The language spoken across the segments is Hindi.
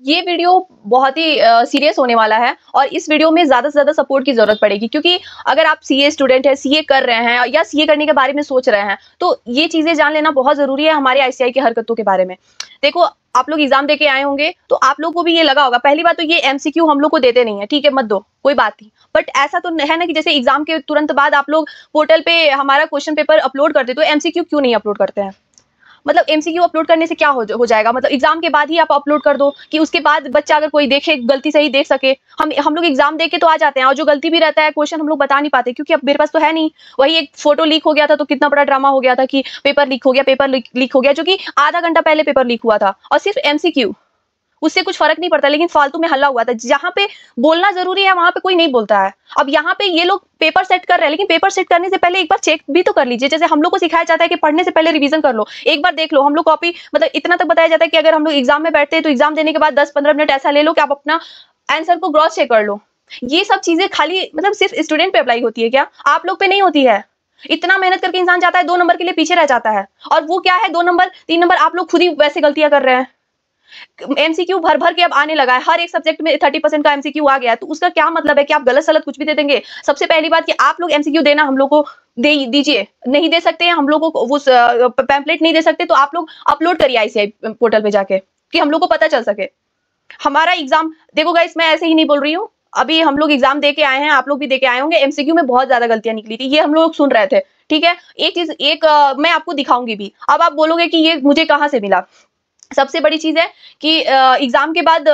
ये वीडियो बहुत ही सीरियस होने वाला है और इस वीडियो में ज़्यादा से ज़्यादा सपोर्ट की ज़रूरत पड़ेगी, क्योंकि अगर आप सीए स्टूडेंट हैं, सीए कर रहे हैं या सीए करने के बारे में सोच रहे हैं, तो ये चीज़ें जान लेना बहुत ज़रूरी है हमारे आईसीएआई की हरकतों के बारे में। देखो, आप लोग एग्जाम देके आए होंगे तो आप लोग को भी ये लगा होगा, पहली बात तो ये एमसीक्यू हम लोग को देते नहीं है, ठीक है, मत दो, कोई बात नहीं। बट ऐसा तो है ना कि जैसे एग्जाम के तुरंत बाद आप लोग पोर्टल पे हमारा क्वेश्चन पेपर अपलोड करते, तो एमसीक्यू क्यों नहीं अपलोड करते हैं? मतलब एमसीक्यू अपलोड करने से क्या हो जाएगा? मतलब एग्जाम के बाद ही आप अपलोड कर दो कि उसके बाद बच्चा अगर कोई देखे, गलती सही देख सके। हम लोग एग्जाम दे के तो आ जाते हैं और जो गलती भी रहता है क्वेश्चन हम लोग बता नहीं पाते, क्योंकि अब मेरे पास तो है नहीं। वही एक फोटो लीक हो गया था तो कितना बड़ा ड्रामा हो गया था कि पेपर लीक हो गया, पेपर लीक हो गया, जो कि आधा घंटा पहले पेपर लीक हुआ था और सिर्फ एमसीक्यू, उससे कुछ फर्क नहीं पड़ता, लेकिन फालतू में हल्ला हुआ था। जहां पे बोलना जरूरी है वहां पे कोई नहीं बोलता है। अब यहाँ पे ये लोग पेपर सेट कर रहे हैं, लेकिन पेपर सेट करने से पहले एक बार चेक भी तो कर लीजिए। जैसे हम लोग को सिखाया जाता है कि पढ़ने से पहले रिवीजन कर लो, एक बार देख लो। हम लोग कॉपी मतलब इतना तक बताया जाता है कि अगर हम लोग एग्जाम में बैठते हैं तो एग्जाम देने के बाद 10-15 मिनट ऐसा ले लो कि आप अपना आंसर को क्रॉस चेक कर लो। ये सब चीजें खाली मतलब सिर्फ स्टूडेंट पे अप्लाई होती है क्या? आप लोग पे नहीं होती है? इतना मेहनत करके इंसान जाता है, 2 नंबर के लिए पीछे रह जाता है, और वो क्या है, 2 नंबर 3 नंबर आप लोग खुद ही वैसे गलतियां कर रहे हैं। एमसीक्यू भर भर के अब आने लगा है, हर एक सब्जेक्ट में 30% का एमसीक्यू आ गया है, तो उसका क्या मतलब है कि आप गलत सलत कुछ भी दे देंगे? सबसे पहली बात कि आप लोग एमसीक्यू देना हम लोग को दीजिए, नहीं दे सकते हैं हम लोगों को वो पैम्पलेट नहीं दे सकते, तो आप लोग अपलोड करिए आईसीएआई पोर्टल पे जाके कि हम लोग को पता चल सके। हमारा एग्जाम देखो गाइस, मैं ऐसे ही नहीं बोल रही हूँ, अभी हम लोग एग्जाम दे के आए हैं, आप लोग भी दे के आए होंगे। एमसीक्यू में बहुत ज्यादा गलतियां निकली थी, ये हम लोग सुन रहे थे, ठीक है। एक चीज मैं आपको दिखाऊंगी भी। अब आप बोलोगे कि ये मुझे कहाँ से मिला। सबसे बड़ी चीज है कि एग्जाम के बाद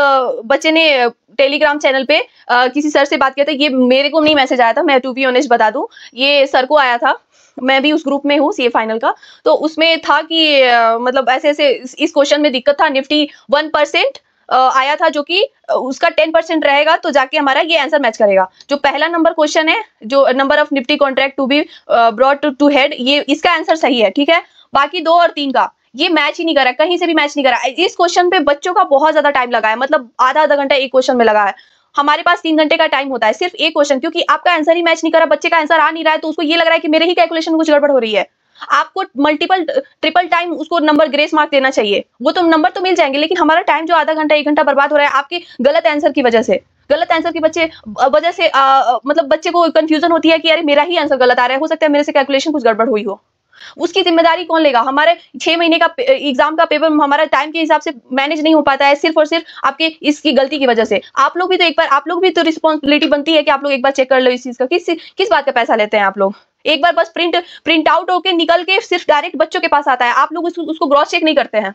बच्चे ने टेलीग्राम चैनल पे किसी सर से बात किया था। ये मेरे को नहीं मैसेज आया था, मैं टू बी ऑनेस्ट बता दूं, ये सर को आया था। मैं भी उस ग्रुप में हूँ सीए फाइनल का, तो उसमें था कि मतलब ऐसे ऐसे इस क्वेश्चन में दिक्कत था। निफ्टी 1% आया था, जो कि उसका 10% रहेगा तो जाके हमारा ये आंसर मैच करेगा। जो पहला नंबर क्वेश्चन है, जो number of Nifty contract to be brought to hedge, ये इसका आंसर सही है, ठीक है। बाकी 2 और 3 का ये मैच ही नहीं करा, कहीं से भी मैच नहीं करा। इस क्वेश्चन पे बच्चों का बहुत ज्यादा टाइम लगा है, मतलब आधा घंटा एक क्वेश्चन में लगा है। हमारे पास 3 घंटे का टाइम होता है सिर्फ एक क्वेश्चन, क्योंकि आपका आंसर ही मैच नहीं करा, बच्चे का आंसर आ नहीं रहा है, तो उसको ये लग रहा है कि मेरे ही कैलकुलेशन कुछ गड़बड़ हो रही है। आपको मल्टीपल ट्रिपल टाइम उसको नंबर ग्रेस मार्क देना चाहिए, वो तो नंबर तो मिल जाएंगे, लेकिन हमारा टाइम जो आधा घंटा 1 घंटा बर्बाद हो रहा है आपके गलत आंसर की वजह से। गलत आंसर की वजह से मतलब बच्चे को कंफ्यूजन होती है कि अरे मेरा ही आंसर गलत आ रहा है, हो सकता है मेरे से कैलकुलेशन कुछ गड़बड़ हुई हो। उसकी जिम्मेदारी कौन लेगा? हमारे 6 महीने का एग्जाम का पेपर हमारा टाइम के हिसाब से मैनेज नहीं हो पाता है, सिर्फ और सिर्फ आपके इसकी गलती की वजह से। आप लोग भी तो रिस्पॉन्सिबिलिटी बनती है कि आप लोग एक बार चेक कर लो इस चीज का। किस बात का पैसा लेते हैं आप लोग? एक बार बस प्रिंट आउट होके निकल के सिर्फ डायरेक्ट बच्चों के पास आता है, आप लोग उसको क्रॉस चेक नहीं करते हैं।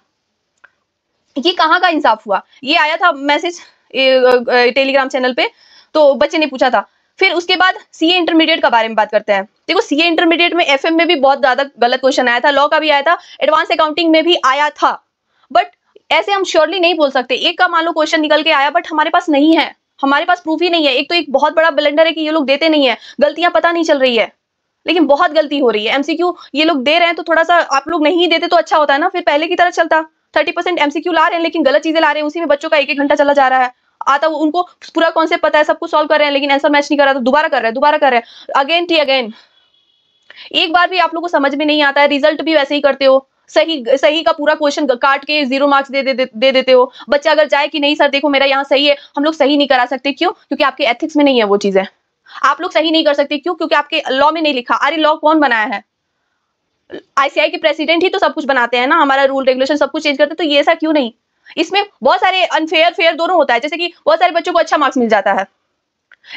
ये कहाँ का इंसाफ हुआ? ये आया था मैसेज टेलीग्राम चैनल पे, तो बच्चे ने पूछा था। फिर उसके बाद सीए इंटरमीडिएट का बारे में बात करते हैं। देखो, सीए इंटरमीडिएट में एफएम में भी बहुत ज्यादा गलत क्वेश्चन आया था, लॉ का भी आया था, एडवांस अकाउंटिंग में भी आया था। बट ऐसे हम श्योरली नहीं बोल सकते। एक का मान लो क्वेश्चन निकल के आया, बट हमारे पास नहीं है, हमारे पास प्रूफ ही नहीं है। एक तो एक बहुत बड़ा ब्लंडर है कि ये लोग देते नहीं है, गलतियां पता नहीं चल रही है, लेकिन बहुत गलती हो रही है। एमसीक्यू ये लोग दे रहे हैं तो थोड़ा सा आप लोग नहीं देते तो अच्छा होता है ना, फिर पहले की तरह चलता। 30% एमसीक्यू ला रहे हैं लेकिन गलत चीजें ला रहे हैं, उसी में बच्चों का 1-1 घंटा चला जा रहा है। आता उनको पूरा कॉन्सेप्ट पता है, सब कुछ सॉल्व कर रहे हैं, लेकिन आंसर मैच नहीं कर रहा तो दोबारा कर रहे हैं अगेन। एक बार भी आप लोगों को समझ में नहीं आता है, रिजल्ट भी वैसे ही करते हो। सही का पूरा क्वेश्चन काट के 0 मार्क्स दे देते हो। बच्चा अगर जाए कि नहीं सर देखो मेरा यहाँ सही है, हम लोग सही नहीं करा सकते। क्यों? क्योंकि आपके एथिक्स में नहीं है वो चीजें। आप लोग सही नहीं कर सकते, क्यों? क्योंकि आपके लॉ में नहीं लिखा। अरे लॉ कौन बनाया है? आईसीआई के प्रेसिडेंट ही तो सब कुछ बनाते हैं ना, हमारा रूल रेगुलेशन सब कुछ चेंज करते हैं, तो ये ऐसा क्यों नहीं? इसमें बहुत सारे अनफेयर फेयर दोनों होता है, जैसे कि बहुत सारे बच्चों को अच्छा मार्क्स मिल जाता है,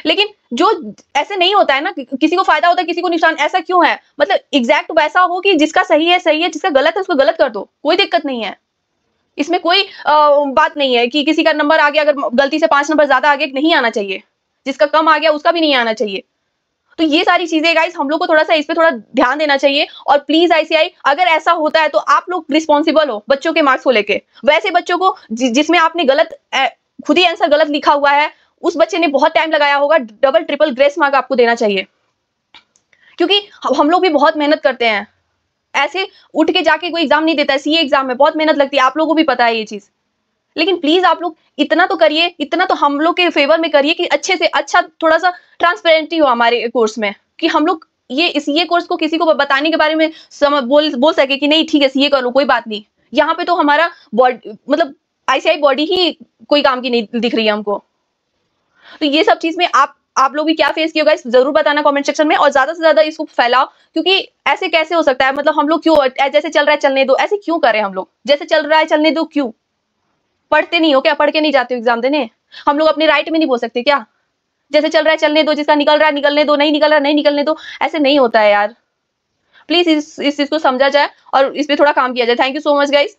लेकिन जो ऐसे नहीं होता है ना, किसी को फायदा होता है किसी को नुकसान, ऐसा क्यों है? मतलब एग्जैक्ट वैसा हो कि जिसका सही है, जिसका गलत है उसको गलत कर दो, कोई दिक्कत नहीं है। इसमें कोई बात नहीं है कि किसी का नंबर आ गया, अगर गलती से 5 नंबर ज्यादा आगे नहीं आना चाहिए, जिसका कम आ गया उसका भी नहीं आना चाहिए। तो ये सारी चीजें गाइस हम लोग को थोड़ा सा इस पे थोड़ा ध्यान देना चाहिए। और प्लीज आईसीआई, अगर ऐसा होता है तो आप लोग रिस्पॉन्सिबल हो बच्चों के मार्क्स को लेके। वैसे बच्चों को जिसमें आपने खुद ही आंसर गलत लिखा हुआ है, उस बच्चे ने बहुत टाइम लगाया होगा, डबल ट्रिपल ग्रेस मार्क आपको देना चाहिए, क्योंकि हम लोग भी बहुत मेहनत करते हैं। ऐसे उठ के जाके कोई एग्जाम नहीं देता है, सीए एग्जाम में बहुत मेहनत लगती है, आप लोगों को भी पता है ये चीज। लेकिन प्लीज आप लोग इतना तो करिए, इतना तो हम लोग के फेवर में करिए कि अच्छे से अच्छा थोड़ा सा ट्रांसपेरेंटी हो हमारे कोर्स में, कि हम लोग ये कोर्स को किसी को बताने के बारे में बोल सके कि नहीं ठीक है सीए कर लो कोई बात नहीं। यहाँ पे तो हमारा मतलब आईसीआई बॉडी ही कोई काम की नहीं दिख रही है हमको। तो ये सब चीज में आप लोग भी क्या फेस किए गाइस, जरूर बताना कमेंट सेक्शन में, और ज्यादा से ज्यादा इसको फैलाओ, क्योंकि ऐसे कैसे हो सकता है, मतलब हम लोग क्यों जैसे चल रहा है चलने दो, ऐसे क्यों करें हम लोग, जैसे चल रहा है चलने दो क्यों? पढ़ते नहीं हो क्या? पढ़ के नहीं जाते हो एग्जाम देने? हम लोग अपने राइट में नहीं बोल सकते क्या? जैसे चल रहा है चलने दो, जिसका निकल रहा है निकलने दो, नहीं निकल रहा नहीं निकलने दो, ऐसे नहीं होता है यार। प्लीज इस चीज को समझा जाए और इस पे थोड़ा काम किया जाए। Thank you so much guys.